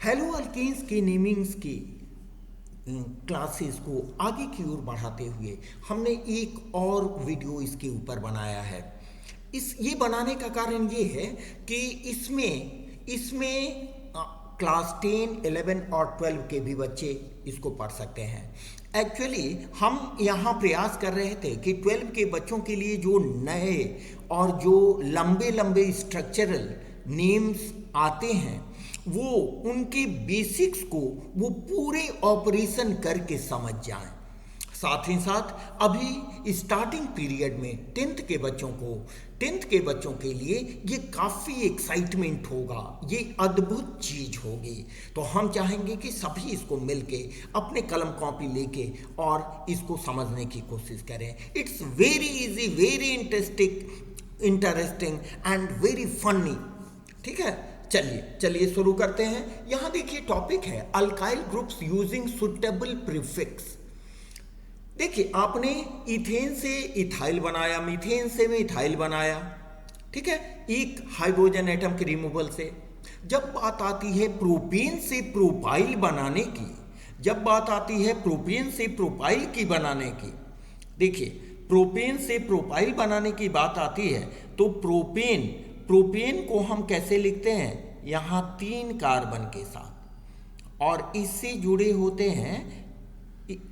Hello alkanes के namings की classes को आगे की ओर बढ़ाते हुए हमने एक और वीडियो इसके ऊपर बनाया है। ये बनाने का कारण ये है कि इसमें इसमें क्लास 10, 11 और 12 के भी बच्चे इसको पढ़ सकते हैं। एक्चुअली हम यहाँ प्रयास कर रहे थे कि 12 के बच्चों के लिए जो नए और जो लंबे लंबे स्ट्रक्चरल नेम्स आते हैं वो उनके बेसिक्स को वो पूरे ऑपरेशन करके समझ जाएं। साथ ही साथ अभी स्टार्टिंग पीरियड में 10th के बच्चों के लिए ये काफ़ी एक्साइटमेंट होगा, ये अद्भुत चीज़ होगी। तो हम चाहेंगे कि सभी इसको मिलके अपने कलम कॉपी लेके और इसको समझने की कोशिश करें। It's very easy, very interesting and very funny. ठीक है, चलिए शुरू करते हैं। यहां देखिए टॉपिक है alkyl groups using suitable prefix. देखिए आपने इथेन से इथाइल बनाया, मीथेन से मिथाइल बनाया, ठीक है, एक हाइड्रोजन एटम के रिमूवल से। जब बात आती है प्रोपेन से प्रोपाइल बनाने की, जब बात आती है प्रोपेन से प्रोपाइल की बनाने की, देखिए प्रोपेन से प्रोपाइल बनाने की बात आती है तो प्रोपेन को हम कैसे लिखते हैं, यहाँ 3 कार्बन के साथ, और इससे जुड़े होते हैं,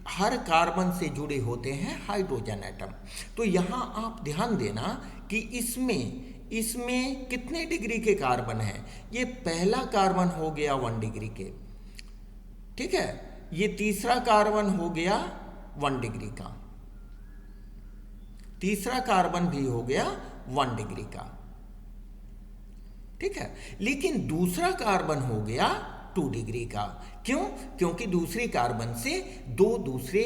हर कार्बन से जुड़े होते हैं हाइड्रोजन एटम। तो यहाँ आप ध्यान देना कि इसमें कितने डिग्री के कार्बन हैं। ये पहला कार्बन हो गया 1 डिग्री के, ठीक है, ये तीसरा कार्बन हो गया 1 डिग्री का, तीसरा कार्बन भी हो गया 1 डिग्री का, ठीक है, लेकिन दूसरा कार्बन हो गया 2 डिग्री का। क्यों? क्योंकि दूसरे कार्बन से 2 दूसरे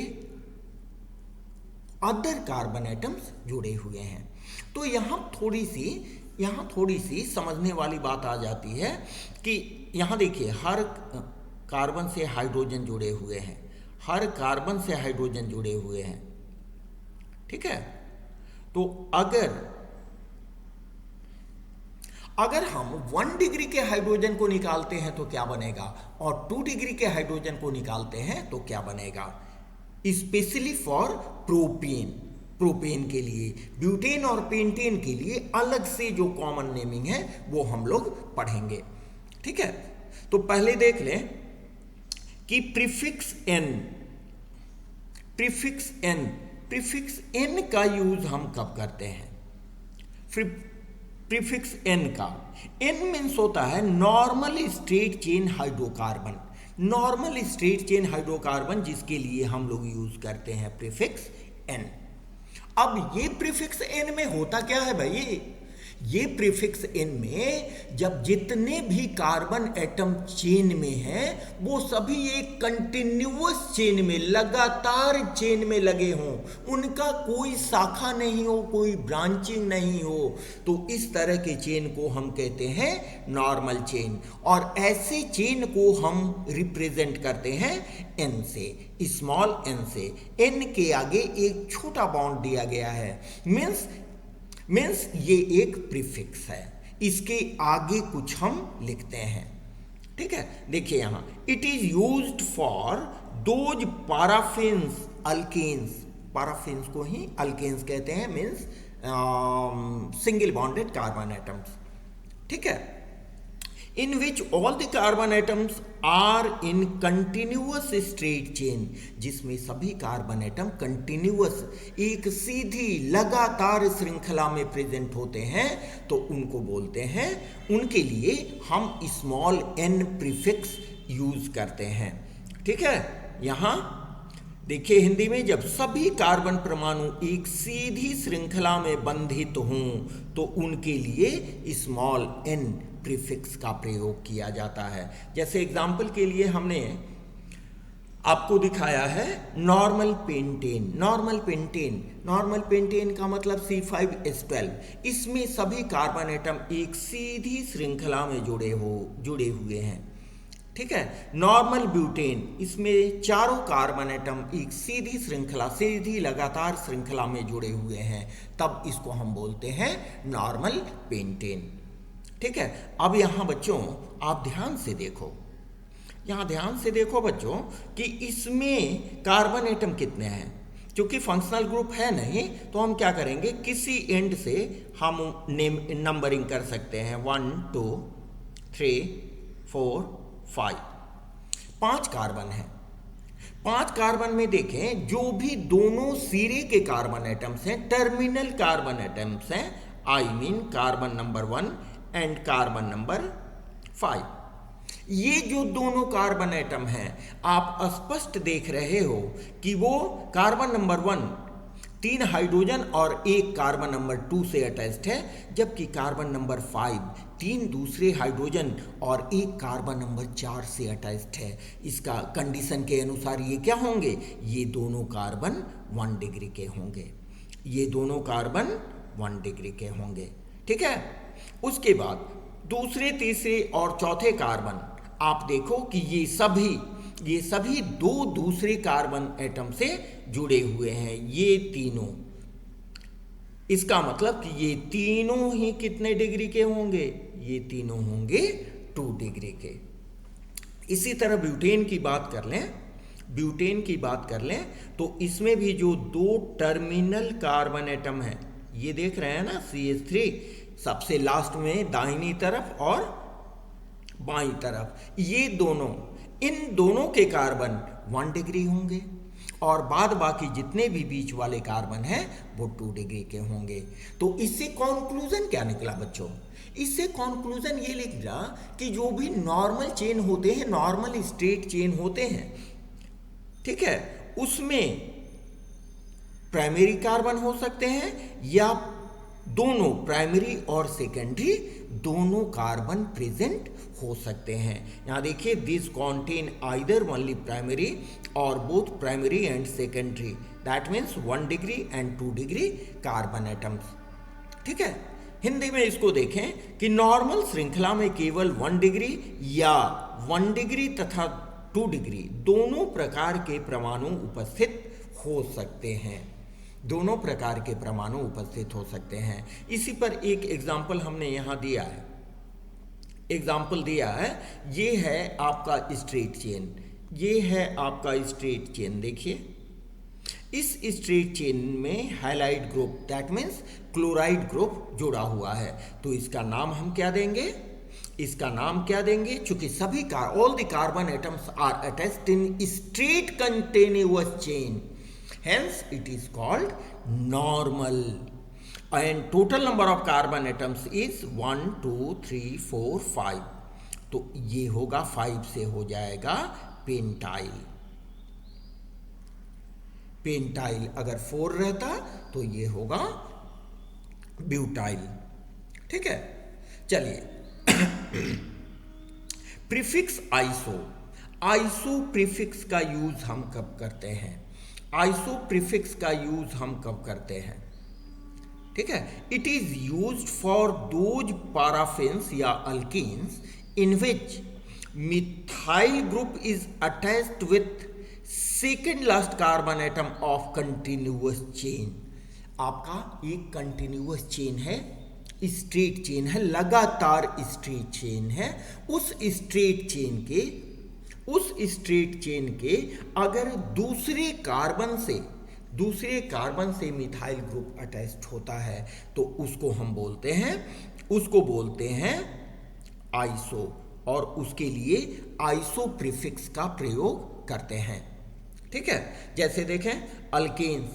अदर कार्बन एटम्स जुड़े हुए हैं। तो यहाँ थोड़ी सी समझने वाली बात आ जाती है कि यहाँ देखिए हर कार्बन से हाइड्रोजन जुड़े हुए हैं, हर कार्बन से हाइड्रोजन जुड़े हुए हैं, ठीक है। तो अगर हम 1 डिग्री के हाइड्रोजन को निकालते हैं तो क्या बनेगा, और 2 डिग्री के हाइड्रोजन को निकालते हैं तो क्या बनेगा। स्पेशली फॉर प्रोपेन के लिए, ब्यूटेन और पेंटेन के लिए अलग से जो कॉमन नेमिंग है वो हम लोग पढ़ेंगे, ठीक है। तो पहले देख लें कि प्रीफिक्स एन का यूज हम कब करते हैं। प्रीफिक्स एन का, एन मीन्स होता है normal straight chain hydrocarbon, normal straight chain hydrocarbon जिसके लिए हम लोग यूज करते हैं प्रीफिक्स एन। अब ये प्रीफिक्स एन में होता क्या है भाई, ये प्रीफिक्स एन में जब जितने भी कार्बन एटम चेन में हैं वो सभी एक कंटिन्यूअस चेन में, लगातार चेन में लगे हों, उनका कोई शाखा नहीं हो, कोई ब्रांचिंग नहीं हो, तो इस तरह के चेन को हम कहते हैं नॉर्मल चेन। और ऐसे चेन को हम रिप्रेजेंट करते हैं एन से, स्मॉल एन से। एन के आगे एक छोटा बॉन्ड दिया गया है, मीन्स ये एक प्रीफिक्स है, इसके आगे कुछ हम लिखते हैं, ठीक है। देखिए यहाँ it is used for those paraffins alkanes, paraffins को ही अल्केन्स कहते हैं, means single bonded carbon atoms, ठीक है, in which all the carbon atoms are in continuous straight chain, जिसमें सभी कार्बन एटम कंटिन्यूअस एक सीधी लगातार श्रृंखला में प्रेजेंट होते हैं, तो उनको बोलते हैं, उनके लिए हम स्मॉल एन प्रीफिक्स यूज करते हैं, ठीक है। यहाँ देखिए हिंदी में जब सभी कार्बन परमाणु एक सीधी श्रृंखला में बंधित हों तो उनके लिए स्मॉल एन प्रीफिक्स का प्रयोग किया जाता है। जैसे एग्जाम्पल के लिए हमने आपको दिखाया है नॉर्मल पेंटेन का मतलब C5H12, इसमें सभी कार्बन एटम एक सीधी श्रृंखला में जुड़े हुए हैं, ठीक है। नॉर्मल ब्यूटेन, इसमें चारों कार्बन एटम एक सीधी लगातार श्रृंखला में जुड़े हुए हैं, तब इसको हम बोलते हैं नॉर्मल पेंटेन, ठीक है। अब यहाँ बच्चों आप ध्यान से देखो, यहाँ ध्यान से देखो बच्चों कि इसमें कार्बन एटम कितने हैं। क्योंकि फंक्शनल ग्रुप है नहीं तो हम क्या करेंगे, किसी एंड से हम नंबरिंग कर सकते हैं। 1 2 3 4 5, 5 कार्बन है। 5 कार्बन में देखें जो भी दोनों सिरे के कार्बन एटम्स हैं, टर्मिनल कार्बन एटम्स हैं, I mean carbon number 1 and carbon number 5, ये जो दोनों कार्बन एटम हैं आप स्पष्ट देख रहे हो कि वो कार्बन नंबर 1 3 हाइड्रोजन और 1 कार्बन नंबर 2 से अटैच्ड है, जबकि कार्बन नंबर 5 3 दूसरे हाइड्रोजन और 1 कार्बन नंबर 4 से अटैच्ड है। इसका कंडीशन के अनुसार ये क्या होंगे, ये दोनों कार्बन 1 डिग्री के होंगे, ये दोनों कार्बन 1 डिग्री के होंगे। ठीक है, उसके बाद दूसरे तीसरे और चौथे कार्बन आप देखो कि ये सभी 2 दूसरे कार्बन एटम से जुड़े हुए हैं, ये तीनों। इसका मतलब कि ये तीनों ही कितने डिग्री के होंगे, ये तीनों होंगे 2 डिग्री के। इसी तरह ब्यूटेन की बात कर लें तो इसमें भी जो 2 टर्मिनल कार्बन एटम है, ये देख रहे हैं ना, CH3 सबसे लास्ट में दाहिनी तरफ और बाईं तरफ, ये इन दोनों के कार्बन 1 डिग्री होंगे और बाद बाकी जितने भी बीच वाले कार्बन हैं वो 2 डिग्री के होंगे। तो इससे कॉन्क्लूजन क्या निकला बच्चों, इससे कॉन्क्लूजन ये निकला कि जो भी नॉर्मल चेन होते हैं, नॉर्मल स्ट्रेट चेन होते हैं, ठीक है, उसमें प्राइमरी कार्बन हो सकते हैं या दोनों प्राइमरी और सेकेंडरी दोनों कार्बन प्रेजेंट हो सकते हैं। यहाँ देखिए, this contain either only primary और both primary and secondary, that means 1 degree and 2 degree carbon atoms. ठीक है, हिंदी में इसको देखें कि नॉर्मल श्रृंखला में केवल 1 डिग्री या 1 डिग्री तथा 2 डिग्री दोनों प्रकार के परमाणु उपस्थित हो सकते हैं, दोनों प्रकार के परमाणु उपस्थित हो सकते हैं। इसी पर एक एग्जाम्पल हमने यहाँ दिया है, ये है आपका स्ट्रेट चेन, ये है आपका स्ट्रेट चेन। देखिए, इस स्ट्रेट चेन में halide group, that means chloride group जुड़ा हुआ है, तो इसका नाम हम क्या देंगे, चूंकि सभी all the carbon atoms are attached in straight continuous chain, hence it is called normal, and total number of carbon atoms is 1 2 3 4 5, तो ये होगा 5 से हो जाएगा पेंटाइल। अगर 4 रहता तो ये होगा ब्यूटाइल। ठीक है, चलिए प्रीफिक्स आइसो प्रीफिक्स का यूज हम कब करते हैं, ठीक है, it is used for those paraffins या alkenes in which methyl group is attached with second last carbon atom of continuous chain. आपका एक कंटिन्यूअस चेन है, स्ट्रेट चेन है, लगातार स्ट्रेट चेन है, उस स्ट्रेट चेन के अगर दूसरे कार्बन से मिथाइल ग्रुप अटैच्ड होता है तो उसको हम बोलते हैं आइसो, और उसके लिए आइसो प्रीफिक्स का प्रयोग करते हैं। ठीक है, जैसे देखें अल्केन्स,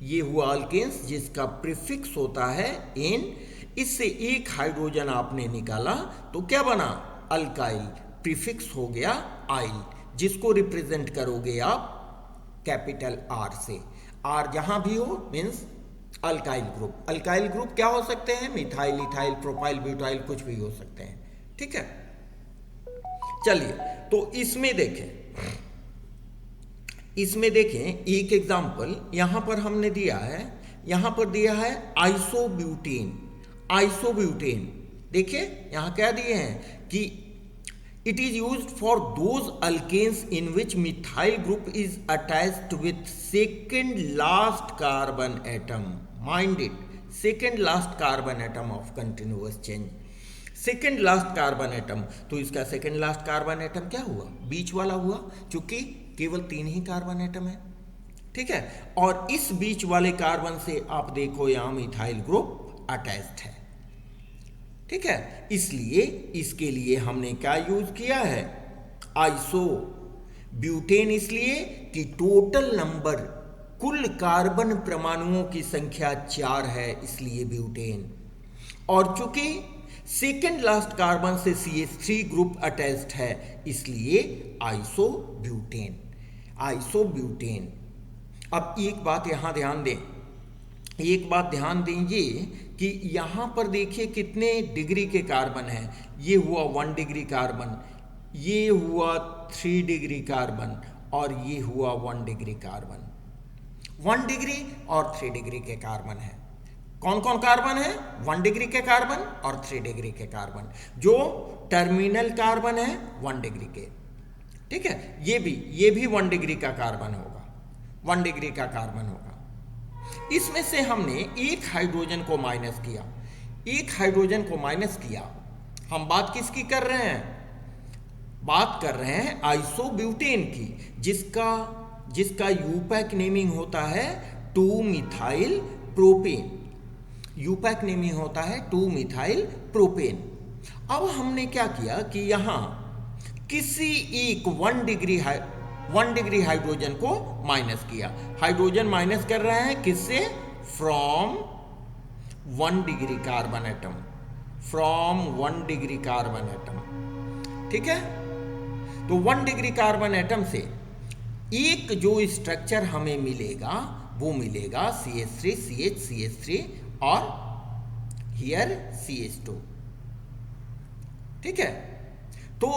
ये हुआ अल्केन्स जिसका प्रीफिक्स होता है एन, इससे एक हाइड्रोजन आपने निकाला तो क्या बना, अल्काइल, प्रीफिक्स हो गया आइल, जिसको रिप्रेजेंट करोगे आप कैपिटल आर से। आर जहां भी हो मीन्स अल्काइल ग्रुप क्या हो सकते हैं, मिथाइल, इथाइल, प्रोपाइल, ब्यूटाइल, कुछ भी हो सकते हैं। ठीक है, चलिए तो इसमें देखें एक एग्जांपल यहां पर हमने दिया है, आइसोब्यूटेन। देखिए यहां क्या दिए हैं कि it is used for those alkanes in which methyl group is attached with second last carbon atom, mind it, second last carbon atom of continuous chain, second last carbon atom, तो इसका second last carbon atom क्या हुआ? बीच वाला हुआ, क्योंकि केवल 3 ही carbon atom है। ठीक है, और इस बीच वाले कार्बन से आप देखो यहां मिथाइल ग्रुप अटैच्ड है। ठीक है, इसलिए इसके लिए हमने क्या यूज किया है? आइसो ब्यूटेन, इसलिए कि टोटल नंबर, कुल कार्बन परमाणुओं की संख्या 4 है, इसलिए ब्यूटेन। और चूंकि सेकेंड लास्ट कार्बन से CH3 ग्रुप अटैच्ड है, इसलिए आइसोब्यूटेन। आइसोब्यूटेन। अब एक बात यहां ध्यान दें, एक बात ध्यान दें ये कि यहां पर देखिए कितने डिग्री के कार्बन हैं। ये हुआ 1 डिग्री कार्बन, ये हुआ 3 डिग्री कार्बन, और ये हुआ 1 डिग्री कार्बन। 1 डिग्री और 3 डिग्री के कार्बन है। कौन कौन कार्बन है? 1 डिग्री के कार्बन और 3 डिग्री के कार्बन। जो टर्मिनल कार्बन है 1 डिग्री के। ठीक है, ये भी 1 डिग्री का कार्बन होगा, 1 डिग्री का कार्बन होगा। इसमें से हमने एक हाइड्रोजन को माइनस किया, एक हाइड्रोजन को माइनस किया। हम बात किसकी कर रहे हैं? बात कर रहे हैं आइसोब्यूटेन की, जिसका यूपैक नेमिंग होता है 2 मिथाइल प्रोपेन। यूपैक नेमिंग होता है 2 मिथाइल प्रोपेन। अब हमने क्या किया कि यहां किसी एक 1 डिग्री हाइड्रोजन को माइनस किया। हाइड्रोजन माइनस कर रहे हैं किससे? From 1 degree carbon atom, from 1 degree carbon atom. ठीक है, तो 1 डिग्री कार्बन एटम से एक जो स्ट्रक्चर हमें मिलेगा वो मिलेगा CH3 CH CH3 और हियर CH2। ठीक है, तो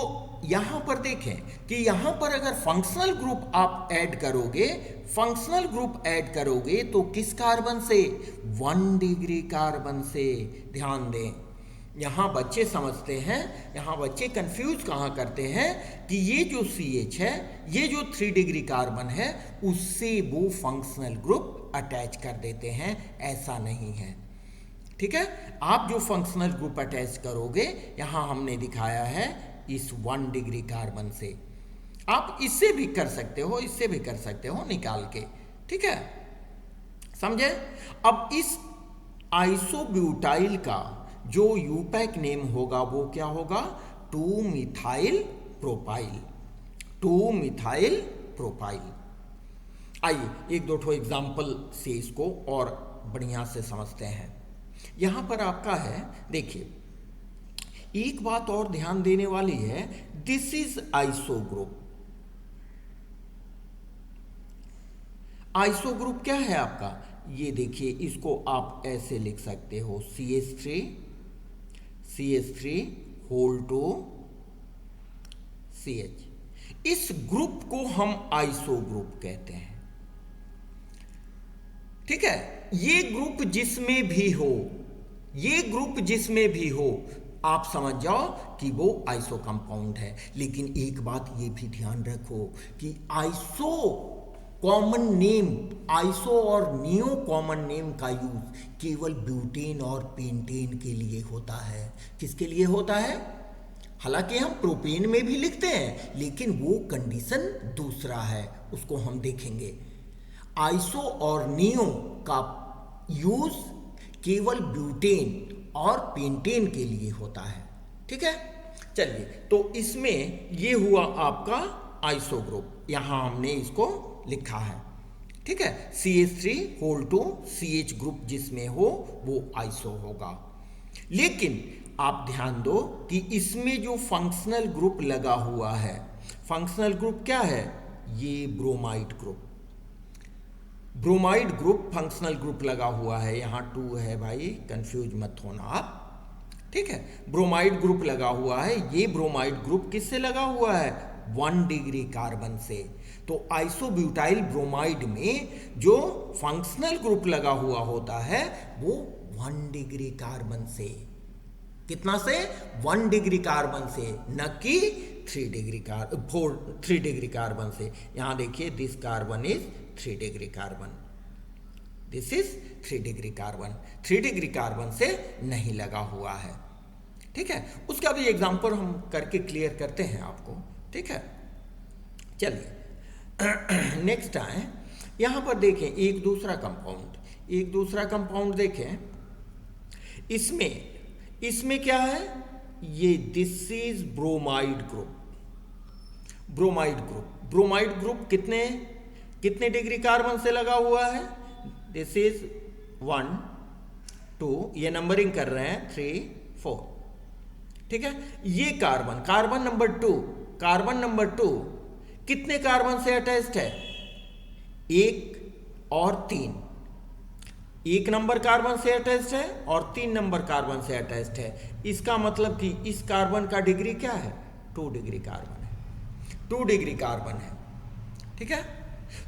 यहां पर देखें कि यहां पर अगर फंक्शनल ग्रुप आप ऐड करोगे, फंक्शनल ग्रुप ऐड करोगे तो किस कार्बन से? 1 डिग्री कार्बन से। ध्यान दें, यहां बच्चे समझते हैं, यहां बच्चे कंफ्यूज कहां करते हैं कि ये जो CH है, ये जो 3 डिग्री कार्बन है, उससे वो फंक्शनल ग्रुप अटैच कर देते हैं। ऐसा नहीं है। ठीक है, आप जो फंक्शनल ग्रुप अटैच करोगे, यहां हमने दिखाया है इस 1 डिग्री कार्बन से। आप इससे भी कर सकते हो, इससे भी कर सकते हो निकाल के। ठीक है, समझे? अब इस आइसोब्यूटाइल का जो यूपैक नेम होगा वो क्या होगा? 2 मिथाइल प्रोपाइल, 2 मिथाइल प्रोपाइल। आइए एक दो ठो एग्जाम्पल से इसको और बढ़िया से समझते हैं। यहां पर आपका है, देखिए एक बात और ध्यान देने वाली है, this is iso group. Iso group क्या है आपका? ये देखिए, इसको आप ऐसे लिख सकते हो CH3 होल टू CH। इस ग्रुप को हम आइसो ग्रुप कहते हैं। ठीक है, ये ग्रुप जिसमें भी हो, ये ग्रुप जिसमें भी हो, आप समझ जाओ कि वो आइसो कंपाउंड है। लेकिन एक बात ये भी ध्यान रखो कि आइसो कॉमन नेम, आइसो और नियो कॉमन नेम का यूज केवल ब्यूटेन और पेंटेन के लिए होता है। किसके लिए होता है? हालांकि हम प्रोपेन में भी लिखते हैं, लेकिन वो कंडीशन दूसरा है, उसको हम देखेंगे। आइसो और नियो का यूज केवल ब्यूटेन और पेंटेन के लिए होता है। ठीक है, चलिए, तो इसमें ये हुआ आपका आइसो ग्रुप, यहां हमने इसको लिखा है। ठीक है, CH3 whole two CH group जिसमें हो वो आइसो होगा। लेकिन आप ध्यान दो कि इसमें जो फंक्शनल ग्रुप लगा हुआ है, फंक्शनल ग्रुप क्या है? ये bromide group, bromide group functional group लगा हुआ है। यहां 2 है भाई, कंफ्यूज मत होना आप। ठीक है, ब्रोमाइड ग्रुप लगा हुआ है। ये ब्रोमाइड ग्रुप किससे लगा हुआ है? 1 डिग्री कार्बन से। तो आइसोब्यूटाइल ब्रोमाइड में जो फंक्शनल ग्रुप लगा हुआ होता है वो 1 डिग्री कार्बन से। कितना से? 1 डिग्री कार्बन से, न कि 3 डिग्री कार्बन से। यहां देखिए, this carbon is 3 degree carbon, this is 3 degree carbon. 3 degree carbon से नहीं लगा हुआ है। ठीक है, उसका भी एग्जाम्पल हम करके क्लियर करते हैं आपको। ठीक है, चलिए नेक्स्ट आए, यहां पर देखें एक दूसरा कंपाउंड देखें। इसमें क्या है, ये दिस इज ब्रोमाइड ग्रुप कितने डिग्री कार्बन से लगा हुआ है, दिस इज 1 2, ये नंबरिंग कर रहे हैं 3 4। ठीक है, ये कार्बन नंबर 2 कितने कार्बन से अटैच्ड है, 1 और 3, 1 नंबर कार्बन से अटैच्ड है और 3 नंबर कार्बन से अटैच्ड है। इसका मतलब कि इस कार्बन का डिग्री क्या है, 2 डिग्री कार्बन है। ठीक है,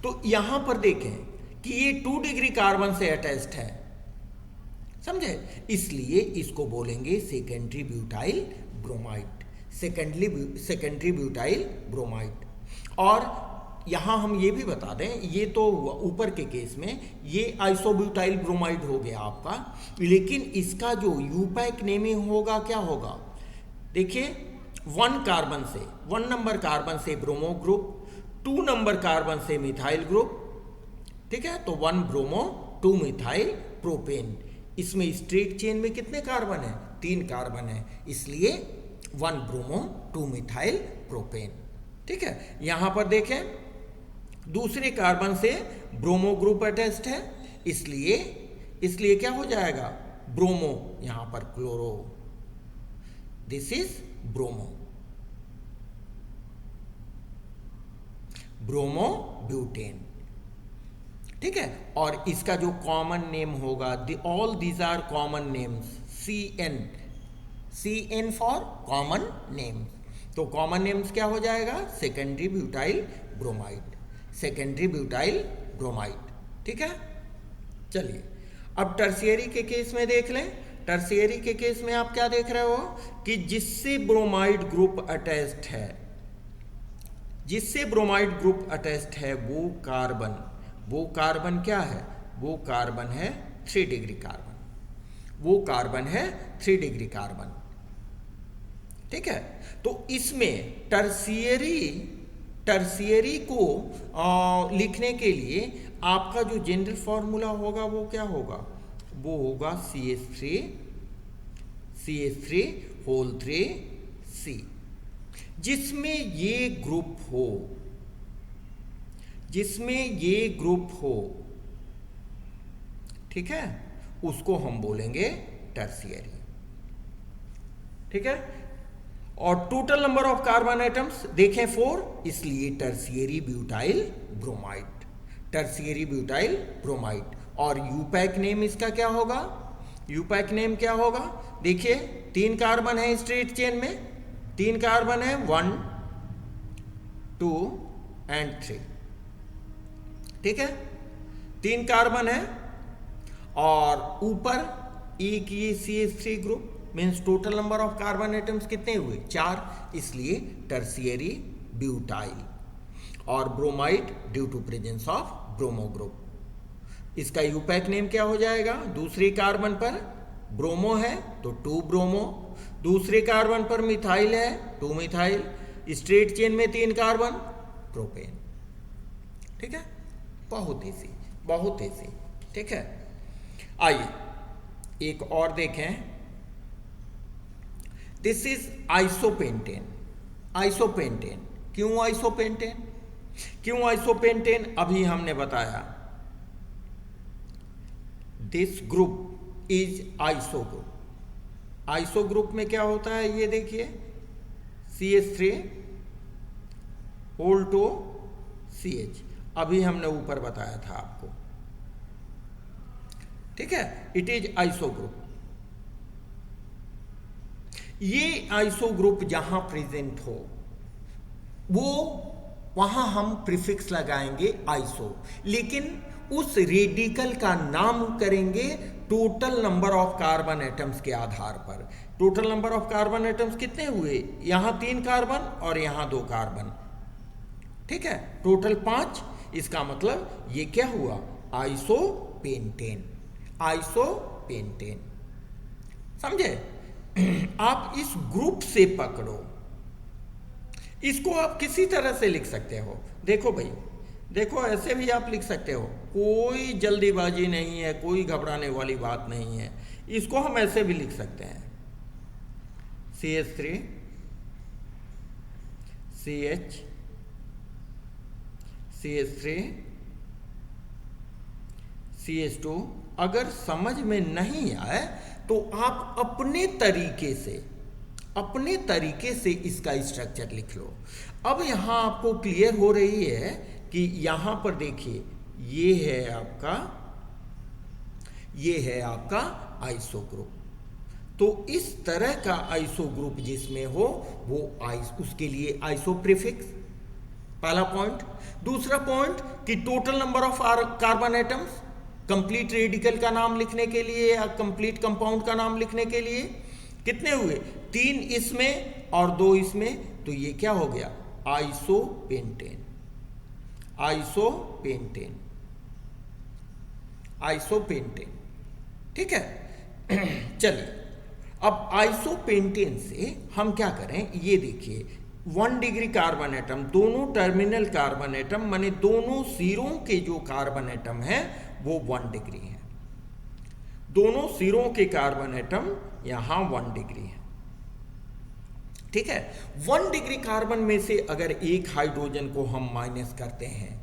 तो यहां पर देखें कि ये 2 डिग्री कार्बन से अटैच्ड है, समझे, इसलिए इसको बोलेंगे सेकेंडरी ब्यूटाइल ब्रोमाइड। और यहां हम ये भी बता दें, ये तो ऊपर के केस में ये आइसोब्यूटाइल ब्रोमाइड हो गया आपका, लेकिन इसका जो यूपैक नेमिंग होगा क्या होगा, देखिए 1 नंबर कार्बन से ब्रोमो ग्रुप, 2 नंबर कार्बन से मिथाइल ग्रुप। ठीक है, तो 1 ब्रोमो 2 मिथाइल प्रोपेन। इसमें स्ट्रेट चेन में कितने कार्बन है, 3 कार्बन है, इसलिए 1 ब्रोमो 2 मिथाइल प्रोपेन। ठीक है, यहां पर देखें दूसरे कार्बन से ब्रोमो ग्रुप अटैच्ड है, इसलिए क्या हो जाएगा, ब्रोमो, यहां पर chloro, this is bromo butane. ठीक है, और इसका जो कॉमन नेम होगा, all these are common names, CN for common name. तो कॉमन नेम्स क्या हो जाएगा, सेकेंडरी ब्यूटाइल ब्रोमाइड। ठीक है, चलिए अब टर्शियरी के केस में देख लें। टर्शियरी के केस में आप क्या देख रहे हो कि जिससे ब्रोमाइड ग्रुप अटैच्ड है, वो कार्बन क्या है, वो कार्बन है 3 डिग्री कार्बन। ठीक है, तो इसमें टर्शियरी को लिखने के लिए आपका जो जनरल फॉर्मूला होगा वो क्या होगा, वो होगा CH3 जिसमें ये ग्रुप हो, ठीक है, उसको हम बोलेंगे टर्शियरी। ठीक है, और total number of carbon atoms देखें 4, इसलिए टर्शियरी ब्यूटाइल ब्रोमाइड। और यूपैक नेम इसका क्या होगा, देखिए 3 कार्बन है स्ट्रेट चेन में, 3 कार्बन है 1 2 एंड 3। ठीक है, 3 कार्बन है और ऊपर एक ये CH3 group, means total number of carbon atoms कितने हुए, 4, इसलिए टर्शियरी ब्यूटाइल। और bromide due to presence of bromo group. इसका यूपैक नेम क्या हो जाएगा, दूसरे कार्बन पर ब्रोमो है तो 2 ब्रोमो, दूसरे कार्बन पर मिथाइल है 2 मिथाइल, स्ट्रेट चेन में 3 कार्बन, प्रोपेन। ठीक है, बहुत इजी। ठीक है, आइए एक और देखें, दिस इज आइसोपेंटेन। क्यों आइसोपेंटेन, अभी हमने बताया, this group is iso group में क्या होता है, ये देखिए CH3 होल टू CH, अभी हमने ऊपर बताया था आपको। ठीक है, इट इज आइसो ग्रुप। ये आइसो ग्रुप जहां प्रेजेंट हो वहां हम प्रीफिक्स लगाएंगे आइसो, लेकिन उस रेडिकल का नाम करेंगे total number of carbon atoms के आधार पर। Total number of carbon atoms कितने हुए, यहां 3 कार्बन और यहां 2 कार्बन। ठीक है, टोटल 5, इसका मतलब ये क्या हुआ, आइसोपेंटेन। समझे, आप इस ग्रुप से पकड़ो, इसको आप किसी तरह से लिख सकते हो। देखो भाई, देखो ऐसे भी आप लिख सकते हो, कोई जल्दीबाजी नहीं है, कोई घबराने वाली बात नहीं है। इसको हम ऐसे भी लिख सकते हैं, CH3 CH CH3 CH2। अगर समझ में नहीं आए तो आप अपने तरीके से इसका स्ट्रक्चर लिख लो। अब यहाँ आपको क्लियर हो रही है कि यहाँ पर देखिए, ये है आपका आइसो ग्रुप। तो इस तरह का आइसो ग्रुप जिसमें हो वो उसके लिए आइसो प्रीफिक्स, पहला पॉइंट। दूसरा पॉइंट कि total number of carbon atoms, complete radical का नाम लिखने के लिए या कंप्लीट कंपाउंड का नाम लिखने के लिए कितने हुए, 3 इसमें और 2 इसमें, तो ये क्या हो गया, आइसोपेंटेन। ठीक है। चलिए, अब आइसोपेंटेन से हम क्या करें, ये देखिए 1 डिग्री कार्बन एटम, दोनों टर्मिनल कार्बन एटम माने दोनों सिरों के जो कार्बन एटम है वो 1 डिग्री है। दोनों सिरों के कार्बन एटम यहां 1 डिग्री है। ठीक है। 1 डिग्री कार्बन में से अगर एक हाइड्रोजन को हम माइनस करते हैं,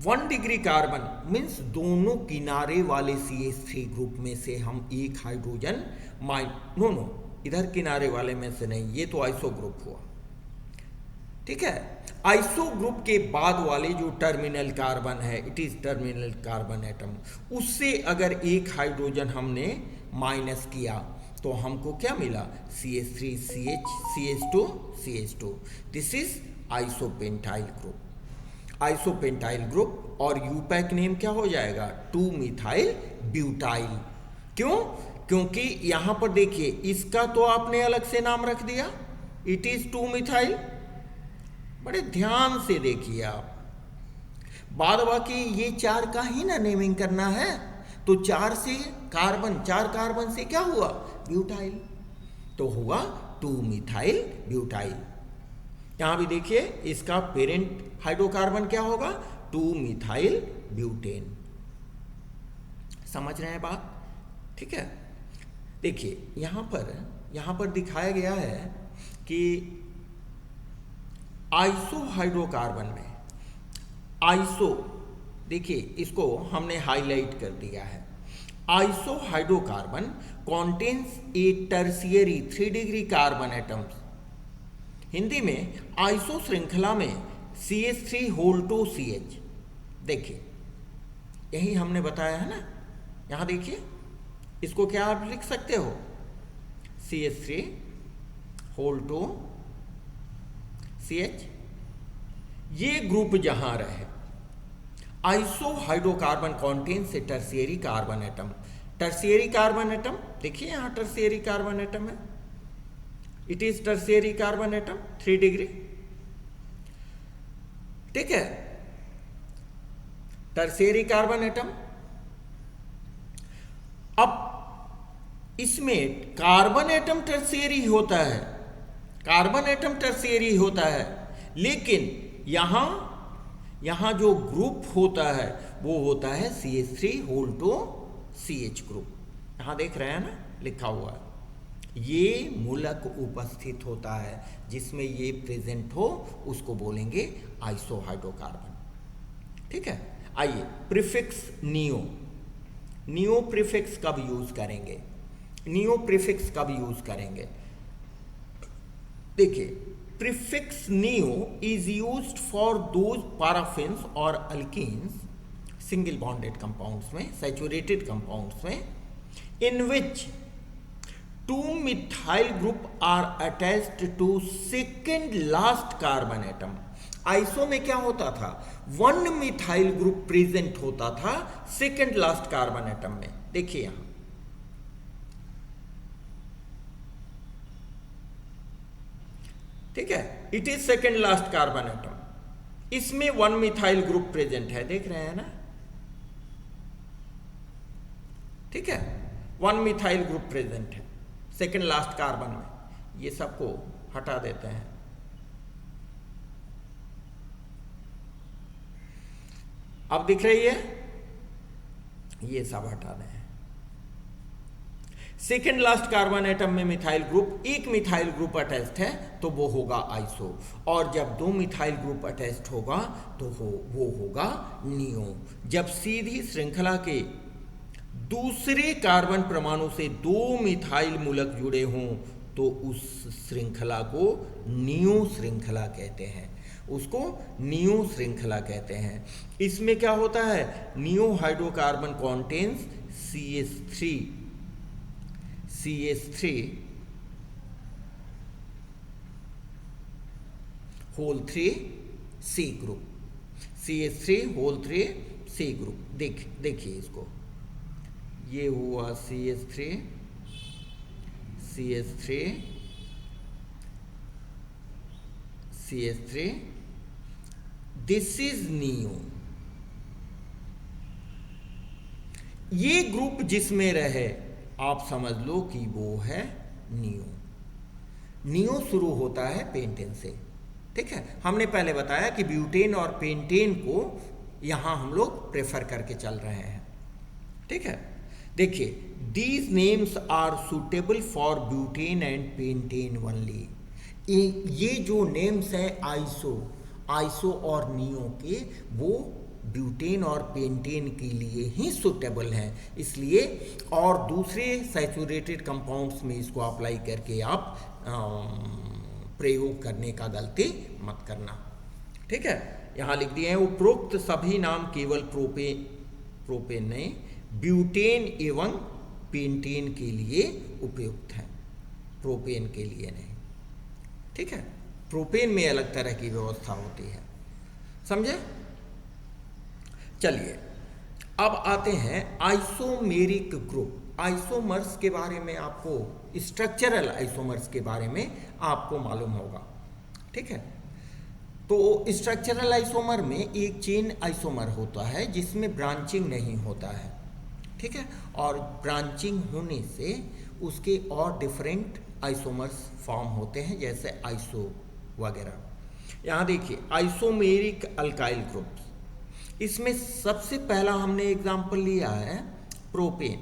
1 डिग्री कार्बन मीन्स दोनों किनारे वाले CH3 ग्रुप में से हम एक हाइड्रोजन नो इधर किनारे वाले में से नहीं, ये तो आइसो ग्रुप हुआ। ठीक है। आइसो ग्रुप के बाद वाले जो टर्मिनल कार्बन है, it is terminal carbon atom, उससे अगर एक हाइड्रोजन हमने माइनस किया तो हमको क्या मिला, CH3 CH CH2 CH2। This is isopentyl group. Isopentyl group और यूपैक नेम क्या हो जाएगा, 2 मिथाइल ब्यूटाइल। क्यों, क्योंकि यहां पर देखिए इसका तो आपने अलग से नाम रख दिया, इट इज 2 मिथाइल। बड़े ध्यान से देखिए आप, बाद बाकी ये 4 का ही ना नेमिंग करना है, तो 4 कार्बन से क्या हुआ, ब्यूटाइल, तो हुआ 2 मिथाइल ब्यूटाइल। यहां भी देखिए इसका पेरेंट हाइड्रोकार्बन क्या होगा, 2 मिथाइल ब्यूटेन। समझ रहे हैं बात। ठीक है। देखिए यहां पर दिखाया गया है कि आइसो हाइड्रोकार्बन में देखिए इसको हमने हाईलाइट कर दिया है। Iso hydrocarbon contains a tertiary 3 degree carbon atoms. Hindi में आइसो श्रृंखला में CH3 होल टू CH। देखिए यही हमने बताया है ना, यहां देखिए इसको क्या आप लिख सकते हो, CH3 होल टू CH। ये ग्रुप जहां रहे, iso hydrocarbon contains a tertiary carbon atom. Tertiary carbon atom देखिए यहां टर्शियरी कार्बन एटम है, it is tertiary carbon atom 3 degree. ठीक है, टर्शियरी कार्बन एटम। अब इसमें कार्बन एटम टर्शियरी होता है, कार्बन एटम टर्शियरी होता है, लेकिन यहां जो ग्रुप होता है वो होता है CH3 whole two CH group. यहां देख रहे हैं ना लिखा हुआ है, ये मूलक उपस्थित होता है, जिसमें ये प्रेजेंट हो उसको बोलेंगे आइसो हाइड्रोकार्बन। ठीक है। आइए प्रीफिक्स नियो प्रीफिक्स कब यूज करेंगे, देखिए prefix neo is used for those paraffins और अल्कीन्स, सिंगल बॉन्डेड कंपाउंड्स में, सैचुरेटेड कंपाउंड्स में, in which 2 methyl group are attached to second last carbon atom. Iso में क्या होता था, 1 मिथाइल ग्रुप प्रेजेंट होता था सेकेंड लास्ट कार्बन एटम में। देखिए यहां ठीक है, it is second last carbon atom, इसमें 1 मिथाइल ग्रुप प्रेजेंट है, देख रहे हैं ना। ठीक है, 1 मिथाइल ग्रुप प्रेजेंट है सेकेंड लास्ट कार्बन में ये सबको हटा देते हैं। अब दिख रही है, ये सब हटा दें। सेकेंड लास्ट कार्बन एटम में मिथाइल ग्रुप, एक मिथाइल ग्रुप अटैच्ड है तो वो होगा आइसो, और जब दो मिथाइल ग्रुप अटैच्ड होगा तो वो होगा नियो। जब सीधी श्रृंखला के दूसरे कार्बन परमाणु से दो मिथाइल मूलक जुड़े हों तो उस श्रृंखला को नियो श्रृंखला कहते हैं, उसको नियो श्रृंखला कहते हैं। इसमें क्या होता है, neo hydrocarbon contains CH3 whole 3 C group, CH3 whole 3 C group. देखिए इसको, ये हुआ CH3 दिस इज नियो। ये ग्रुप जिसमें रहे आप समझ लो कि वो है नियो। नियो शुरू होता है पेंटेन से, ठीक है। हमने पहले बताया कि ब्यूटेन और पेंटेन को यहां हम लोग प्रेफर करके चल रहे हैं, ठीक है। देखिए, these names are suitable for butane and pentane only. ये जो नेम्स हैं आइसो और नियो के, वो ब्यूटेन और पेंटेन के लिए ही सुटेबल हैं, इसलिए और दूसरे सैचुरेटेड कंपाउंड्स में इसको अप्लाई करके आप प्रयोग करने का गलती मत करना, ठीक है। यहाँ लिख दिए हैं, उपरोक्त सभी नाम केवल प्रोपेन नहीं, ब्यूटेन एवं पेंटेन के लिए उपयुक्त हैं, प्रोपेन के लिए नहीं, ठीक है। प्रोपेन में अलग तरह की व्यवस्था होती है, समझे। चलिए अब आते हैं आइसोमेरिक ग्रुप। आइसोमर्स के बारे में आपको, स्ट्रक्चरल आइसोमर्स के बारे में आपको मालूम होगा, ठीक है। तो स्ट्रक्चरल आइसोमर में एक चेन आइसोमर होता है जिसमें ब्रांचिंग नहीं होता है, ठीक है, और ब्रांचिंग होने से उसके और डिफरेंट आइसोमर्स फॉर्म होते हैं, जैसे आइसो वगैरह। यहाँ देखिए, आइसोमेरिक अल्काइल ग्रुप्स, इसमें सबसे पहला हमने एग्जाम्पल लिया है प्रोपेन।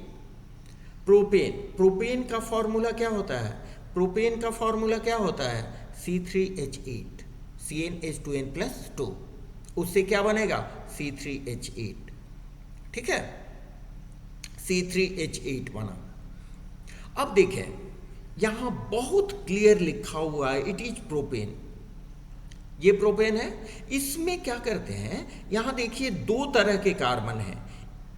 प्रोपेन का फॉर्मूला क्या होता है, प्रोपेन का फॉर्मूला क्या होता है, C3H8 CnH2n+2, उससे क्या बनेगा C3H8, ठीक है, C3H8 बना। अब देखें, यहां बहुत क्लियर लिखा हुआ है, इट इज प्रोपेन, ये प्रोपेन है। इसमें क्या करते हैं, यहां देखिए दो तरह के कार्बन हैं,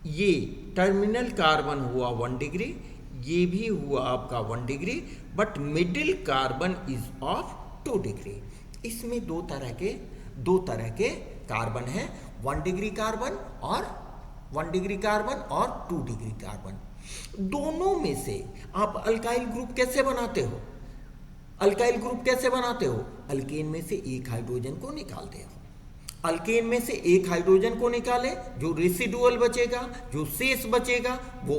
ये टर्मिनल कार्बन हुआ 1 डिग्री, ये भी हुआ आपका 1 degree, but middle carbon is of 2 degree. इसमें दो तरह के कार्बन हैं, 1 डिग्री कार्बन और 1 डिग्री कार्बन और 2 डिग्री कार्बन। दोनों में से आप अल्काइल ग्रुप कैसे बनाते हो, अल्काइल ग्रुप कैसे बनाते हो, अल्केन में से एक हाइड्रोजन को निकालते हो, अल्केन में से एक हाइड्रोजन को निकाले, जो रेसिडुअल बचेगा, जो शेष बचेगा, वो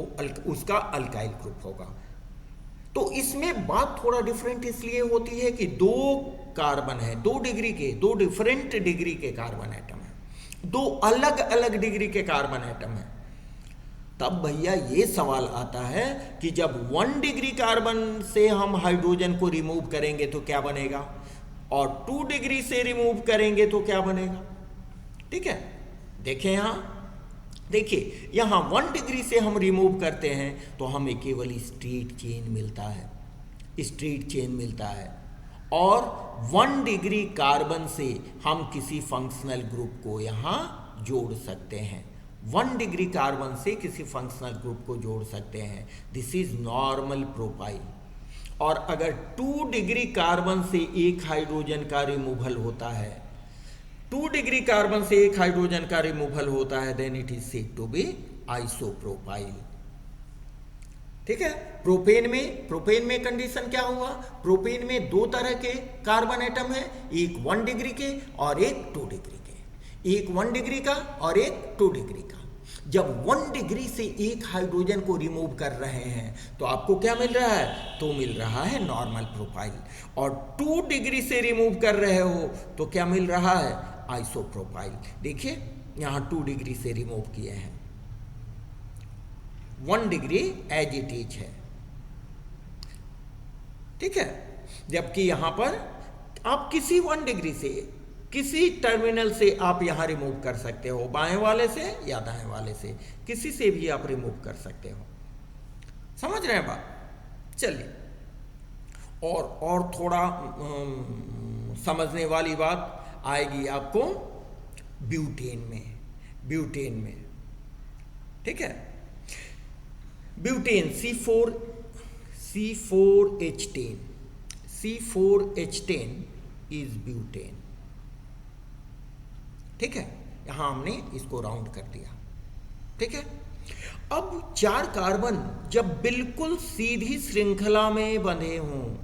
उसका अल्काइल ग्रुप होगा। तो इसमें बात थोड़ा डिफरेंट इसलिए होती है कि दो कार्बन है, 2 डिग्री के, 2 डिफरेंट डिग्री के कार्बन एटम है, 2 अलग अलग डिग्री के कार्बन एटम है। तब भैया ये सवाल आता है कि जब 1 डिग्री कार्बन से हम हाइड्रोजन को रिमूव करेंगे तो क्या बनेगा, और 2 डिग्री से रिमूव करेंगे तो क्या बनेगा, ठीक है। देखें यहां, देखिए यहां 1 डिग्री से हम रिमूव करते हैं तो हमें केवल स्ट्रेट चेन मिलता है, और 1 डिग्री कार्बन से हम किसी फंक्शनल ग्रुप को यहां जोड़ सकते हैं, 1 डिग्री कार्बन से किसी फंक्शनल ग्रुप को जोड़ सकते हैं, दिस इज नॉर्मल प्रोपाइल। और अगर 2 डिग्री कार्बन से एक हाइड्रोजन का रिमूवल होता है, 2 डिग्री कार्बन से एक हाइड्रोजन का रिमूवल होता है, then it is said to be isopropyl, ठीक है। प्रोपेन में कंडीशन क्या हुआ, प्रोपेन में 2 तरह के कार्बन एटम है, एक 1 डिग्री के और एक 2 डिग्री के, एक 1 डिग्री का और एक 2 डिग्री का। जब 1 डिग्री से एक हाइड्रोजन को रिमूव कर रहे हैं तो आपको क्या मिल रहा है? तो मिल रहा है नॉर्मल प्रोफाइल। और 2 डिग्री से रिमूव कर रहे हो तो क्या मिल रहा है? आइसोप्रोपाइल। देखिए यहाँ 2 डिग्री से रिमूव किए हैं, 1 डिग्री एज इट इज है, ठीक है। जबकि यहां पर आप किसी 1 डिग्री से, किसी टर्मिनल से आप यहां रिमूव कर सकते हो, बाएं वाले से या दाएं वाले से, किसी से भी आप रिमूव कर सकते हो। समझ रहे हैं बात? चलिए, और थोड़ा समझने वाली बात आएगी आपको ब्यूटेन में, ठीक है। ब्यूटेन C4H10 इज ब्यूटेन, ठीक है। यहां हमने इसको राउंड कर दिया, ठीक है। अब 4 कार्बन जब बिल्कुल सीधी श्रृंखला में बंधे हों,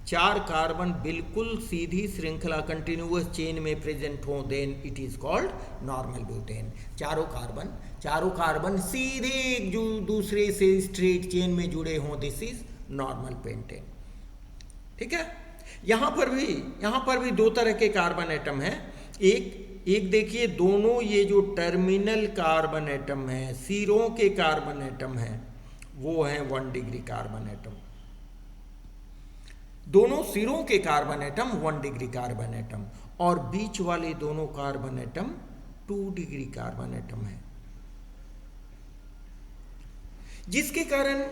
4 कार्बन बिल्कुल सीधी श्रृंखला कंटिन्यूअस चेन में प्रेजेंट हो, then it is called normal butane. चारों कार्बन सीधे एक दूसरे से स्ट्रेट चेन में जुड़े हों, दिस इज नॉर्मल पेंटेन, ठीक है। यहां पर भी 2 तरह के कार्बन एटम हैं। एक देखिए, दोनों ये जो टर्मिनल कार्बन एटम है, सिरों के कार्बन एटम है, वो है 1 डिग्री कार्बन एटम। दोनों सिरों के carbon atom 1 degree carbon atom, और बीच वाले दोनों carbon atom 2 degree carbon atom है। जिसके कारण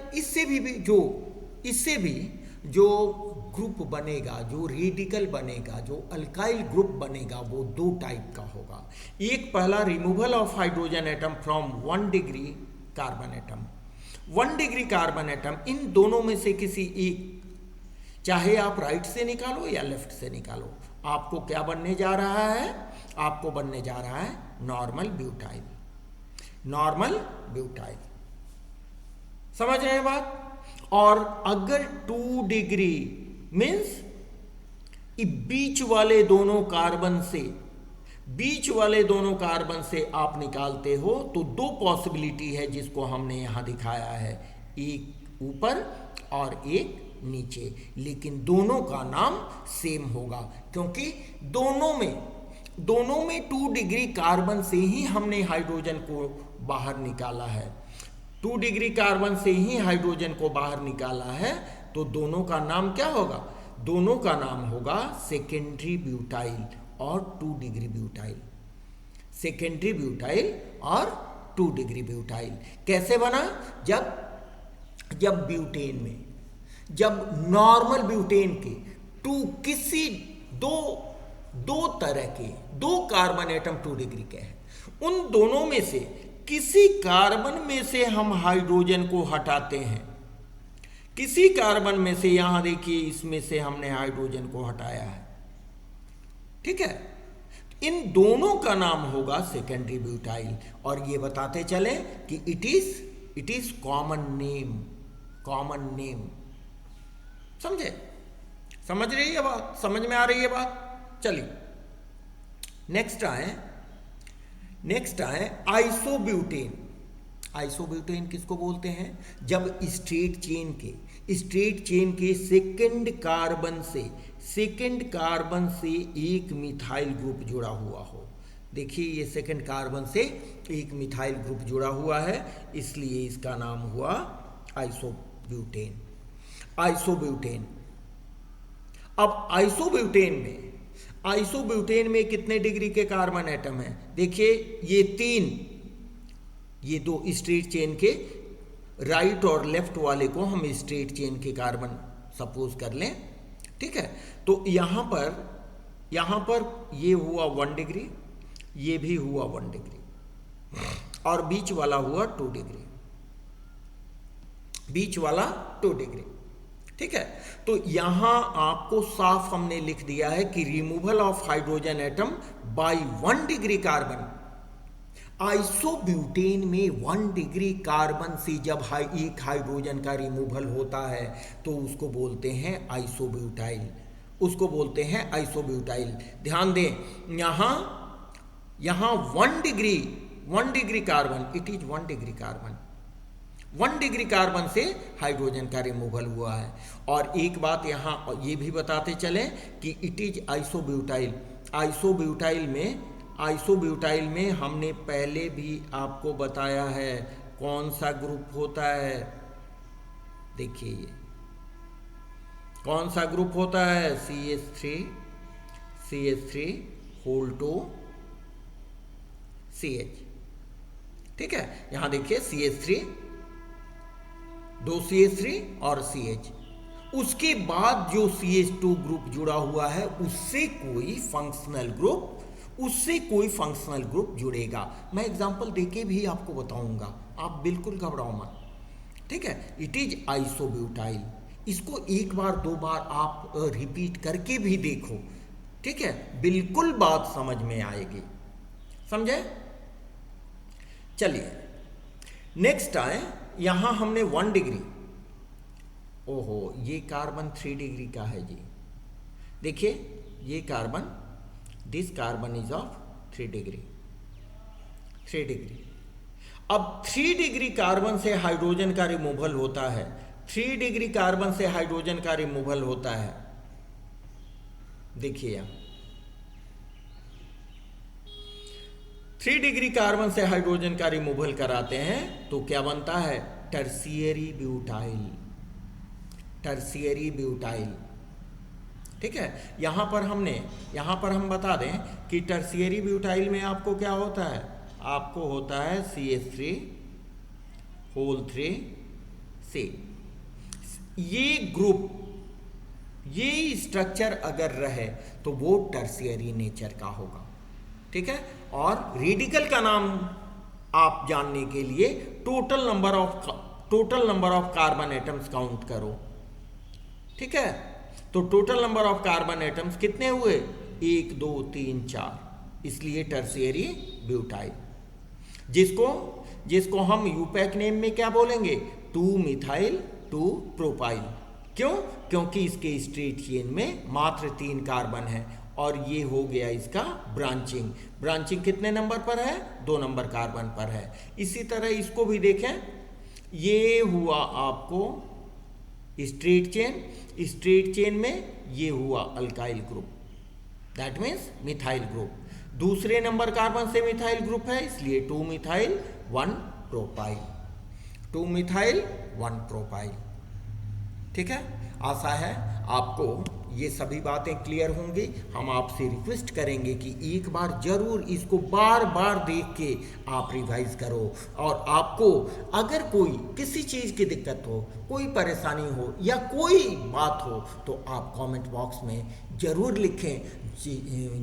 इससे भी जो ग्रुप बनेगा, जो रेडिकल बनेगा, जो अल्काइल ग्रुप बनेगा, वो 2 टाइप का होगा। एक पहला removal of hydrogen atom from 1 degree carbon atom. 1 degree carbon atom in दोनों में से किसी एक, चाहे आप राइट से निकालो या लेफ्ट से निकालो, आपको क्या बनने जा रहा है? आपको बनने जा रहा है नॉर्मल ब्यूटाइल। समझ रहे हैं बात? और अगर 2 डिग्री मीन्स बीच वाले दोनों कार्बन से आप निकालते हो तो 2 पॉसिबिलिटी है जिसको हमने यहां दिखाया है, एक ऊपर और एक नीचे, लेकिन दोनों का नाम सेम होगा, क्योंकि दोनों में 2 डिग्री कार्बन से ही हमने हाइड्रोजन को बाहर निकाला है। 2 डिग्री कार्बन से ही हाइड्रोजन को बाहर निकाला है, तो दोनों का नाम क्या होगा? दोनों का नाम होगा सेकेंडरी ब्यूटाइल और 2 डिग्री ब्यूटाइल। सेकेंडरी ब्यूटाइल और 2 डिग्री ब्यूटाइल कैसे बना? जब ब्यूटेन में, जब नॉर्मल ब्यूटेन के किसी दो तरह के 2 कार्बन एटम 2 डिग्री के हैं, उन दोनों में से किसी कार्बन में से हम हाइड्रोजन को हटाते हैं, किसी कार्बन में से, यहां देखिए इसमें से हमने हाइड्रोजन को हटाया है, ठीक है। इन दोनों का नाम होगा सेकेंडरी ब्यूटाइल, और ये बताते चले कि इट इज कॉमन नेम। समझे? समझ रही है बात? समझ में आ रही है बात? चलिए नेक्स्ट आए आइसोब्यूटेन किसको बोलते हैं? जब स्ट्रेट चेन के सेकंड कार्बन से एक मिथाइल ग्रुप जुड़ा हुआ हो। देखिए ये सेकंड कार्बन से एक मिथाइल ग्रुप जुड़ा हुआ है, इसलिए इसका नाम हुआ आइसोब्यूटेन। अब आइसोब्यूटेन में कितने डिग्री के कार्बन एटम हैं? देखिए ये 2 स्ट्रेट चेन के, राइट और लेफ्ट वाले को हम स्ट्रेट चेन के कार्बन सपोज कर लें, ठीक है। तो यहां पर ये हुआ 1 डिग्री, ये भी हुआ 1 डिग्री, और बीच वाला हुआ 2 डिग्री, ठीक है। तो यहां आपको साफ हमने लिख दिया है कि removal of hydrogen atom by 1 degree carbon. Isobutane में 1 डिग्री कार्बन से जब एक हाइड्रोजन का रिमूवल होता है तो उसको बोलते हैं आइसोब्यूटाइल। ध्यान दें, यहाँ 1 degree carbon, it is 1 degree carbon, 1 degree carbon से हाइड्रोजन का रिमूवल हुआ है। और एक बात यहाँ ये भी बताते चलें कि इट इज आइसोब्यूटाइल। आइसोब्यूटाइल में हमने पहले भी आपको बताया है कौन सा ग्रुप होता है। देखिए ये कौन सा ग्रुप होता है, CH3 होल टू CH। ठीक है, यहां देखिए CH3, 2 CH3 और CH। उसके बाद जो CH2 ग्रुप जुड़ा हुआ है उससे कोई फंक्शनल ग्रुप जुड़ेगा। मैं एग्जांपल देके भी आपको बताऊंगा, आप बिल्कुल घबराओ मत। ठीक है, इट इज आइसोब्यूटाइल। इसको एक बार दो बार आप रिपीट करके भी देखो, ठीक है, बिल्कुल बात समझ में आएगी। समझे? चलिए नेक्स्ट आए, यहां हमने 1 डिग्री, ओहो ये कार्बन 3 डिग्री का है जी। देखिए ये carbon, this carbon is of 3 degree. अब 3 डिग्री कार्बन से हाइड्रोजन का रिमूवल होता है, 3 डिग्री कार्बन से हाइड्रोजन का रिमूवल होता है। देखिए यहां 3 डिग्री कार्बन से हाइड्रोजन का रिमूवल कराते हैं तो क्या बनता है, टर्शियरी ब्यूटाइल। ठीक है, यहां पर हम बता दें कि टर्शियरी ब्यूटाइल में आपको क्या होता है, आपको होता है CH3 होल 3 C। ये ग्रुप, ये स्ट्रक्चर अगर रहे तो वो टर्शियरी नेचर का होगा। ठीक है, और रेडिकल का नाम आप जानने के लिए total number of carbon atoms count करो। ठीक है, तो total number of carbon atoms कितने हुए, 1 2 3 4, इसलिए टर्शियरी ब्यूटाइल, जिसको हम यूपैक नेम में क्या बोलेंगे, 2 मिथाइल 2 प्रोपाइल। क्यों? क्योंकि इसके स्ट्रेट चेन में मात्र 3 कार्बन है और ये हो गया इसका ब्रांचिंग कितने नंबर पर है, 2 नंबर कार्बन पर है। इसी तरह इसको भी देखें, ये हुआ आपको स्ट्रेट चेन में ये हुआ alkyl group, that means methyl group. दूसरे नंबर कार्बन से मिथाइल ग्रुप है, इसलिए 2 मिथाइल 1 प्रोपाइल। ठीक है, आशा है आपको ये सभी बातें क्लियर होंगी। हम आपसे रिक्वेस्ट करेंगे कि एक बार जरूर इसको बार बार देख के आप रिवाइज करो, और आपको अगर कोई किसी चीज़ की दिक्कत हो, कोई परेशानी हो या कोई बात हो तो आप कमेंट बॉक्स में ज़रूर लिखें,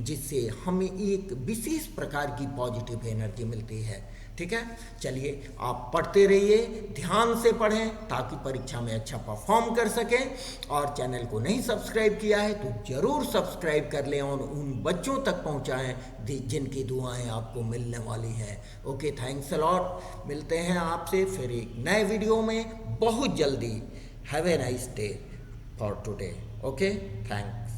जिससे हमें एक विशेष प्रकार की पॉजिटिव एनर्जी मिलती है। ठीक है, चलिए आप पढ़ते रहिए, ध्यान से पढ़ें ताकि परीक्षा में अच्छा परफॉर्म कर सकें। और चैनल को नहीं सब्सक्राइब किया है तो ज़रूर सब्सक्राइब कर लें और उन बच्चों तक पहुंचाएं जिनकी दुआएं आपको मिलने वाली हैं। Okay, thanks a lot. मिलते हैं आपसे फिर एक नए वीडियो में बहुत जल्दी। Have a nice day for today. Okay, thanks.